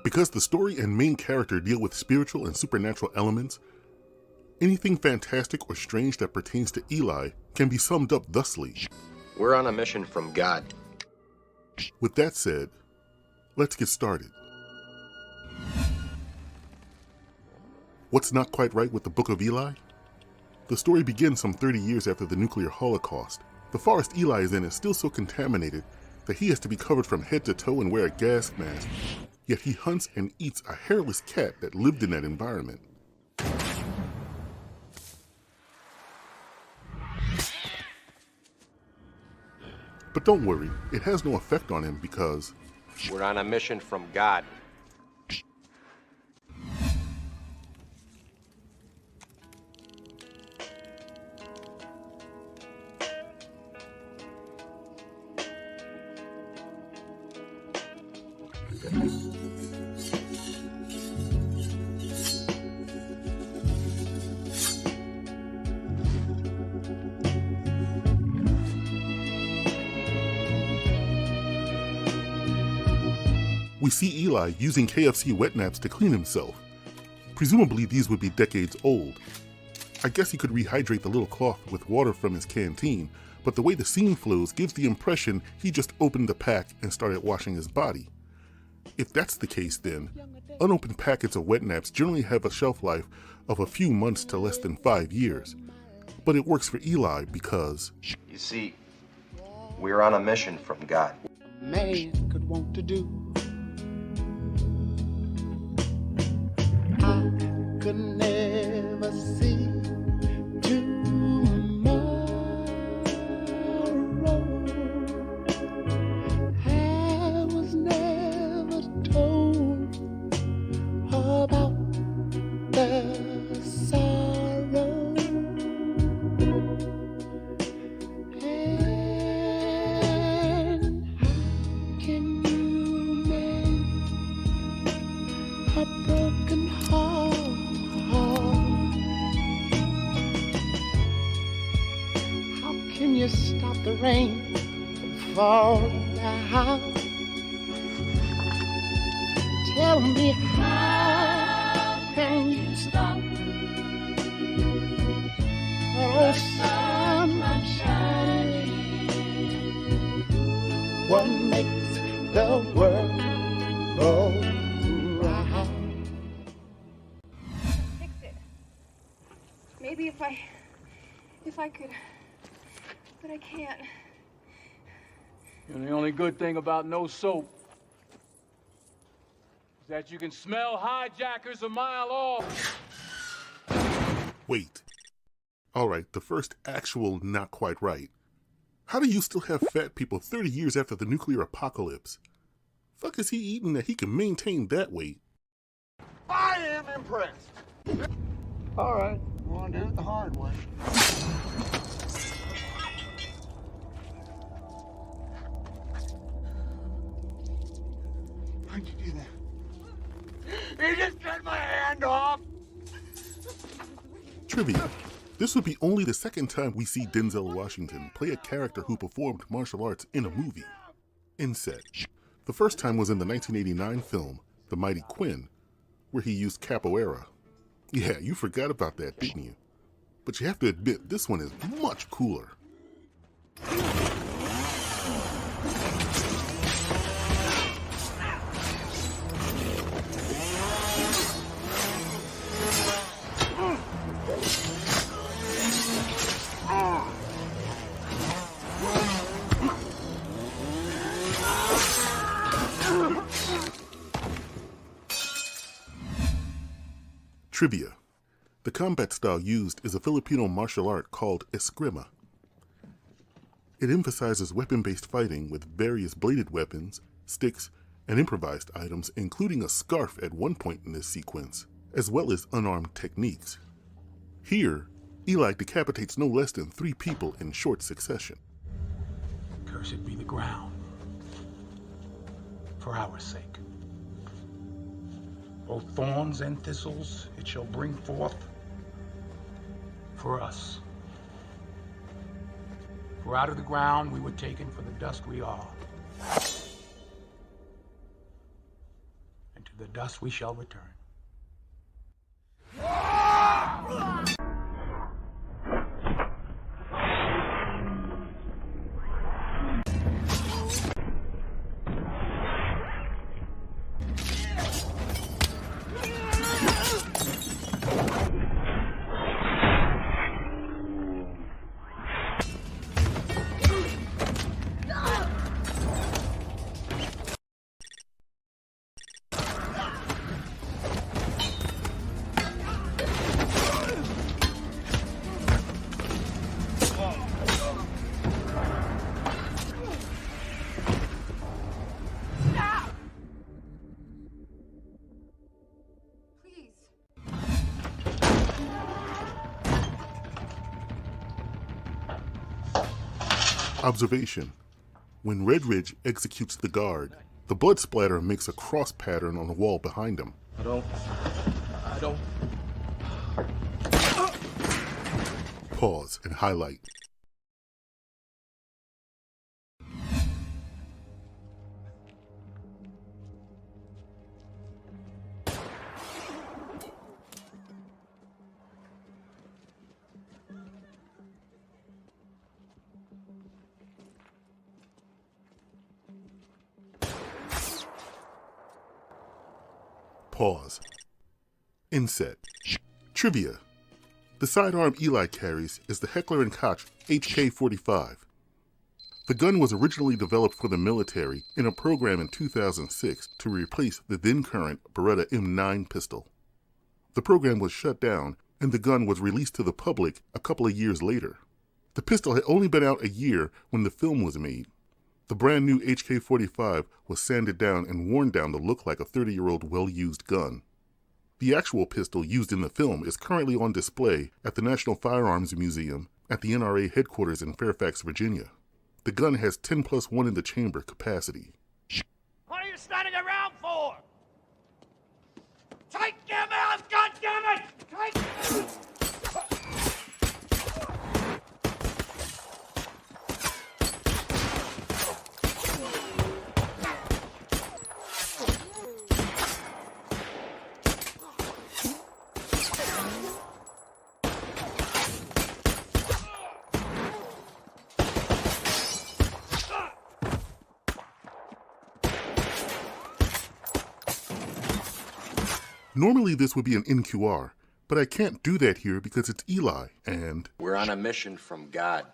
Because the story and main character deal with spiritual and supernatural elements, anything fantastic or strange that pertains to Eli can be summed up thusly. We're on a mission from God. With that said, let's get started. What's not quite right with the Book of Eli? The story begins some 30 years after the nuclear holocaust. The forest Eli is in is still so contaminated that he has to be covered from head to toe and wear a gas mask. Yet he hunts and eats a hairless cat that lived in that environment. But don't worry, it has no effect on him because We're on a mission from God. we see Eli using KFC wet naps to clean himself. Presumably these would be decades old. I guess he could rehydrate the little cloth with water from his canteen, but the way the scene flows gives the impression he just opened the pack and started washing his body. If that's the case then, unopened packets of wet naps generally have a shelf life of a few months to less than 5 years. But it works for Eli because, You see, we're on a mission from God. Man could want to do. I could never see tomorrow. I was never told about the sorrow. And how can you mend a broken heart? How can you stop the rain from falling down? Tell me, how can you stop the sun from shining? What makes the world go round? Fix it. Maybe if I could, but I can't. And the only good thing about no soap is that you can smell hijackers a mile off. wait. Alright, the first actual not quite right. How do you still have fat people 30 years after the nuclear apocalypse? Fuck is he eating that he can maintain that weight? I am impressed. All right, we're gonna do it the hard way. Why'd you do that? You just cut my hand off. Trivia. This would be only the second time we see Denzel Washington play a character who performed martial arts in a movie. Inset. The first time was in the 1989 film, The Mighty Quinn, where he used capoeira. Yeah, you forgot about that, didn't you? But you have to admit, this one is much cooler. Trivia. The combat style used is a Filipino martial art called eskrima. It emphasizes weapon-based fighting with various bladed weapons, sticks, and improvised items, including a scarf at one point in this sequence, as well as unarmed techniques. Here, Eli decapitates no less than 3 people in short succession. Cursed be the ground, for our sake. Both thorns and thistles it shall bring forth for us. For out of the ground we were taken, for the dust we are. And to To the dust we shall return. Observation. When Redridge executes the guard, the blood splatter makes a cross pattern on the wall behind him. I don't. Pause and highlight. Pause. Inset. Trivia. The sidearm Eli carries is the Heckler & Koch HK-45. The gun was originally developed for the military in a program in 2006 to replace the then-current Beretta M9 pistol. The program was shut down, and the gun was released to the public a couple of years later. The pistol had only been out a year when the film was made. The brand new HK-45 was sanded down and worn down to look like a 30-year-old well-used gun. The actual pistol used in the film is currently on display at the National Firearms Museum at the NRA headquarters in Fairfax, Virginia. The gun has 10+1 in the chamber capacity. What are you standing around for? Take them out, goddammit! Take them! Normally this would be an NQR, but I can't do that here because it's Eli, and... We're on a mission from God.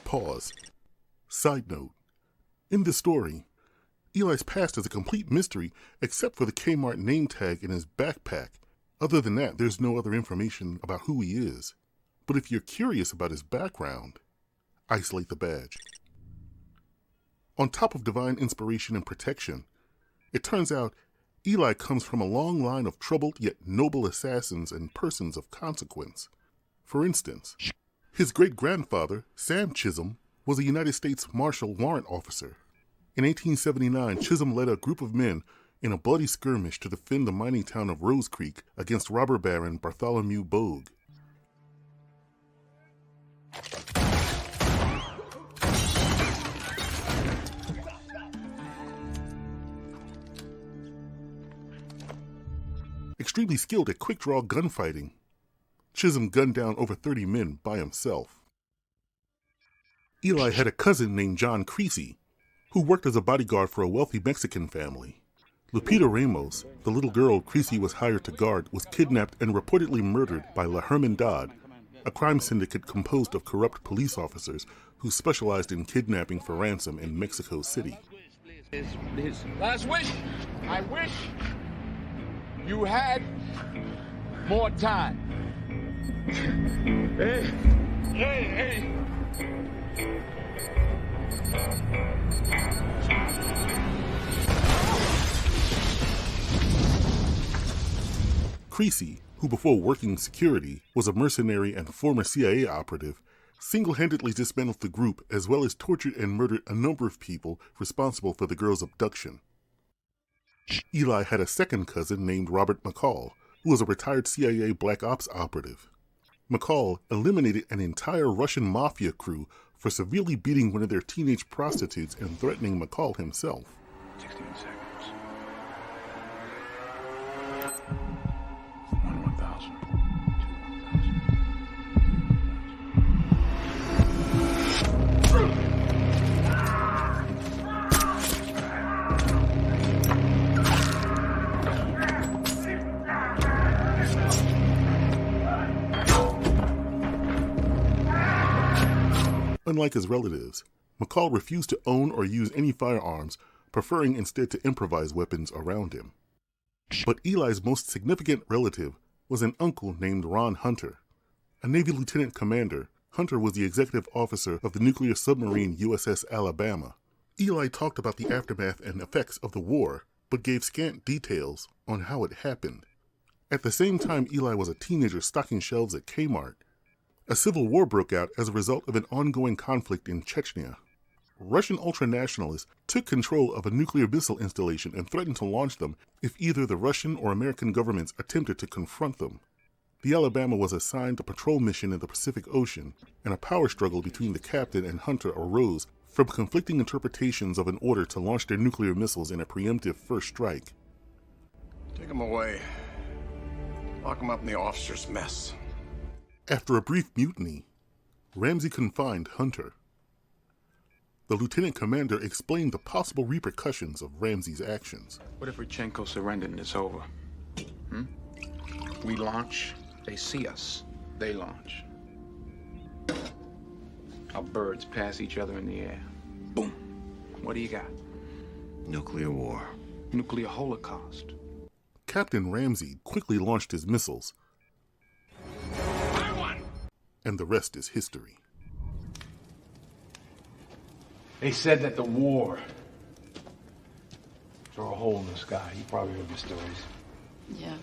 Pause. Side note. In this story, Eli's past is a complete mystery except for the Kmart name tag in his backpack. Other than that, there's no other information about who he is. But if you're curious about his background, isolate the badge. On top of divine inspiration and protection, it turns out Eli comes from a long line of troubled yet noble assassins and persons of consequence. For instance, his great-grandfather, Sam Chisholm, was a United States Marshal Warrant Officer. In 1879, Chisholm led a group of men in a bloody skirmish to defend the mining town of Rose Creek against robber baron Bartholomew Bogue. Extremely skilled at quick-draw gunfighting, Chisholm gunned down over 30 men by himself. Eli had a cousin named John Creasy, who worked as a bodyguard for a wealthy Mexican family. Lupita Ramos, the little girl Creasy was hired to guard, was kidnapped and reportedly murdered by La Hermandad, a crime syndicate composed of corrupt police officers who specialized in kidnapping for ransom in Mexico City. Last wish. I wish you had more time. Hey. Creasy, who before working security was a mercenary and former CIA operative, single-handedly dismantled the group as well as tortured and murdered a number of people responsible for the girl's abduction. Eli had a second cousin named Robert McCall, who was a retired CIA Black Ops operative. McCall eliminated an entire Russian mafia crew for severely beating one of their teenage prostitutes and threatening McCall himself. 16 seconds. 1,000. 2,000. Unlike his relatives, McCall refused to own or use any firearms, preferring instead to improvise weapons around him. But Eli's most significant relative was an uncle named Ron Hunter. A Navy lieutenant commander, Hunter was the executive officer of the nuclear submarine USS Alabama. Eli talked about the aftermath and effects of the war, but gave scant details on how it happened. At the same time Eli was a teenager stocking shelves at Kmart, a civil war broke out as a result of an ongoing conflict in Chechnya. Russian ultranationalists took control of a nuclear missile installation and threatened to launch them if either the Russian or American governments attempted to confront them. The Alabama was assigned a patrol mission in the Pacific Ocean, and a power struggle between the captain and Hunter arose from conflicting interpretations of an order to launch their nuclear missiles in a preemptive first strike. Take him away. Lock him up in the officer's mess. After a brief mutiny, Ramsey confined Hunter. The lieutenant commander explained the possible repercussions of Ramsey's actions. What if Rodchenko surrendered and it's over? We launch, they see us, they launch. Our birds pass each other in the air. Boom. What do you got? Nuclear war. Nuclear holocaust. Captain Ramsey quickly launched his missiles, and the rest is history. They said that the war tore a hole in the sky. You probably heard the stories. Yeah.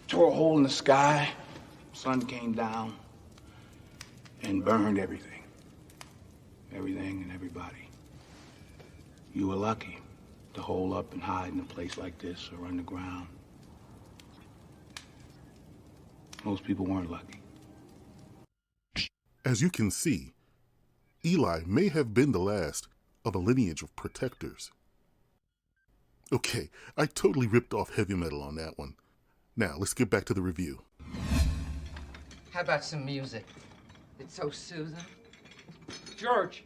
Tore a hole in the sky, sun came down, and burned everything. Everything and everybody. You were lucky to hole up and hide in a place like this or underground. Most people weren't lucky. As you can see, Eli may have been the last of a lineage of protectors. Okay, I totally ripped off heavy metal on that one. Now, let's get back to the review. How about some music? It's so soothing. George!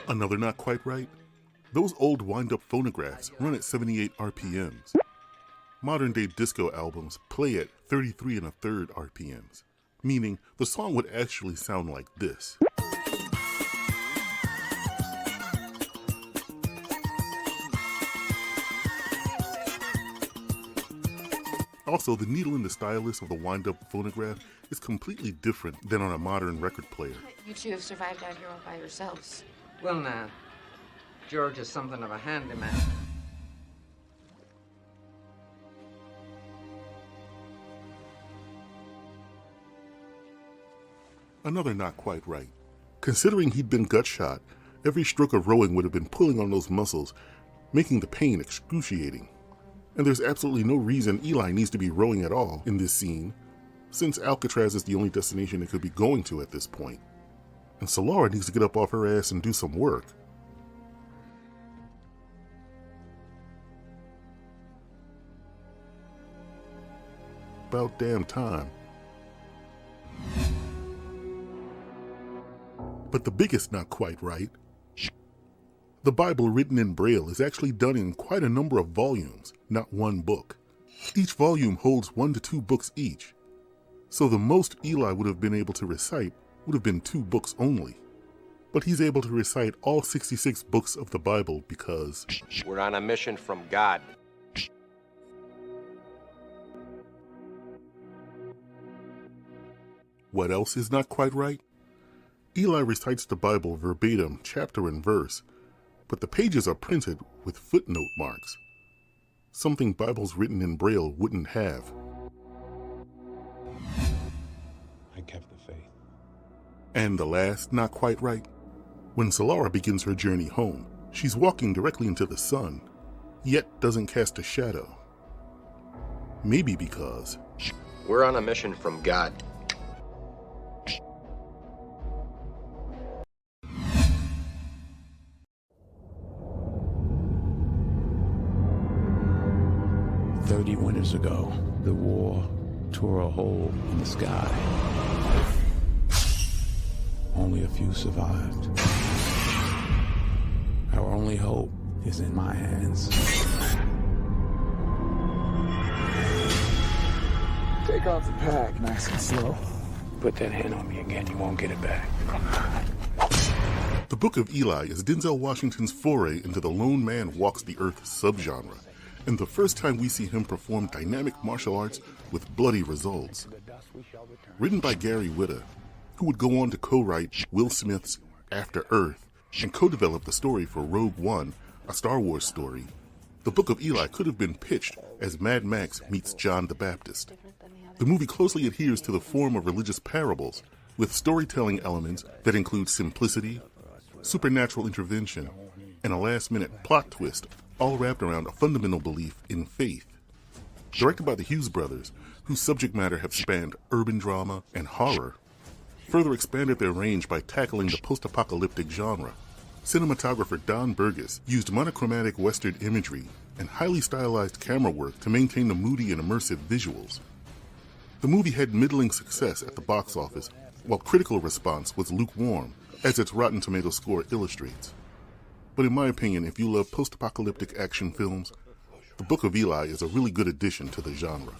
Another not quite right? Those old wind-up phonographs run at 78 RPMs. Modern-day disco albums play at 33 1/3 RPMs, meaning the song would actually sound like this. Also, the needle in the stylus of the wind-up phonograph is completely different than on a modern record player. You two have survived out here all by yourselves. Well, now, George is something of a handyman. Another not quite right. Considering he'd been gut shot, every stroke of rowing would have been pulling on those muscles, making the pain excruciating. And there's absolutely no reason Eli needs to be rowing at all in this scene, since Alcatraz is the only destination it could be going to at this point. And Solara needs to get up off her ass and do some work. About damn time. But the biggest not quite right, the Bible written in Braille is actually done in quite a number of volumes, not one book. Each volume holds 1 to 2 books each, so the most Eli would have been able to recite would have been 2 books only. But he's able to recite all 66 books of the Bible because We're on a mission from God. What else is not quite right? Eli recites the Bible verbatim, chapter and verse, but the pages are printed with footnote marks, something Bibles written in Braille wouldn't have. I kept the faith. And the last not quite right? When Solara begins her journey home, she's walking directly into the sun, yet doesn't cast a shadow. Maybe because We're on a mission from God. "30 winters ago, the war tore a hole in the sky. Only a few survived. Our only hope is in my hands." Take off the pack, nice and slow. Put that hand on me again, you won't get it back. The Book of Eli is Denzel Washington's foray into the lone man walks the earth subgenre, and the first time we see him perform dynamic martial arts with bloody results. Written by Gary Whitta, who would go on to co-write Will Smith's After Earth and co-develop the story for Rogue One, a Star Wars story, the Book of Eli could have been pitched as Mad Max meets John the Baptist. The movie closely adheres to the form of religious parables, with storytelling elements that include simplicity, supernatural intervention, and a last-minute plot twist, all wrapped around a fundamental belief in faith. Directed by the Hughes brothers, whose subject matter have spanned urban drama and horror, further expanded their range by tackling the post-apocalyptic genre. Cinematographer Don Burgess used monochromatic Western imagery and highly stylized camera work to maintain the moody and immersive visuals. The movie had middling success at the box office, while critical response was lukewarm, as its Rotten Tomatoes score illustrates. But in my opinion, if you love post-apocalyptic action films, The Book of Eli is a really good addition to the genre.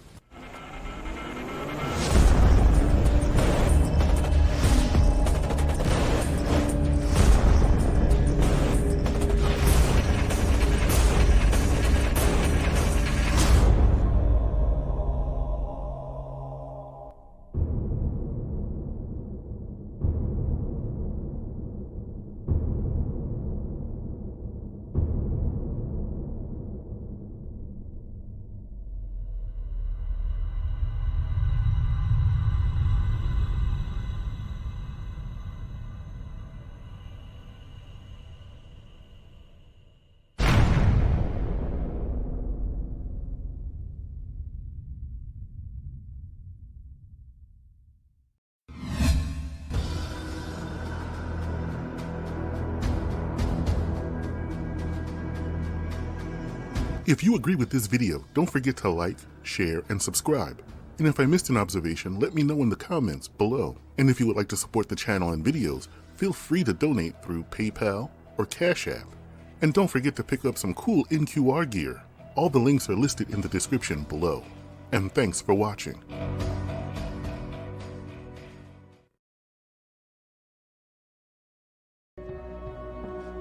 If you agree with this video, don't forget to like, share, and subscribe. And if I missed an observation, let me know in the comments below. And if you would like to support the channel and videos, feel free to donate through PayPal or Cash App. And don't forget to pick up some cool NQR gear. All the links are listed in the description below. And thanks for watching.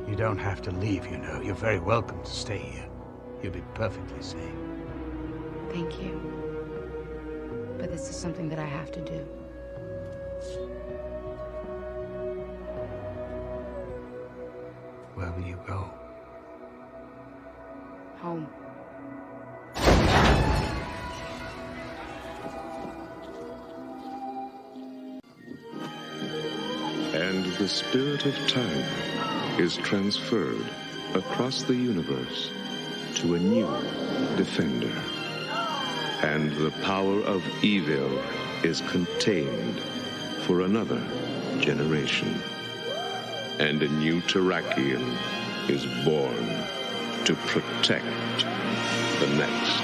You don't have to leave, you know. You're very welcome to stay here. You'll be perfectly safe. Thank you. But this is something that I have to do. Where will you go? Home. And the spirit of time is transferred across the universe to a new defender. And the power of evil is contained for another generation. And a new Terrakian is born to protect the next.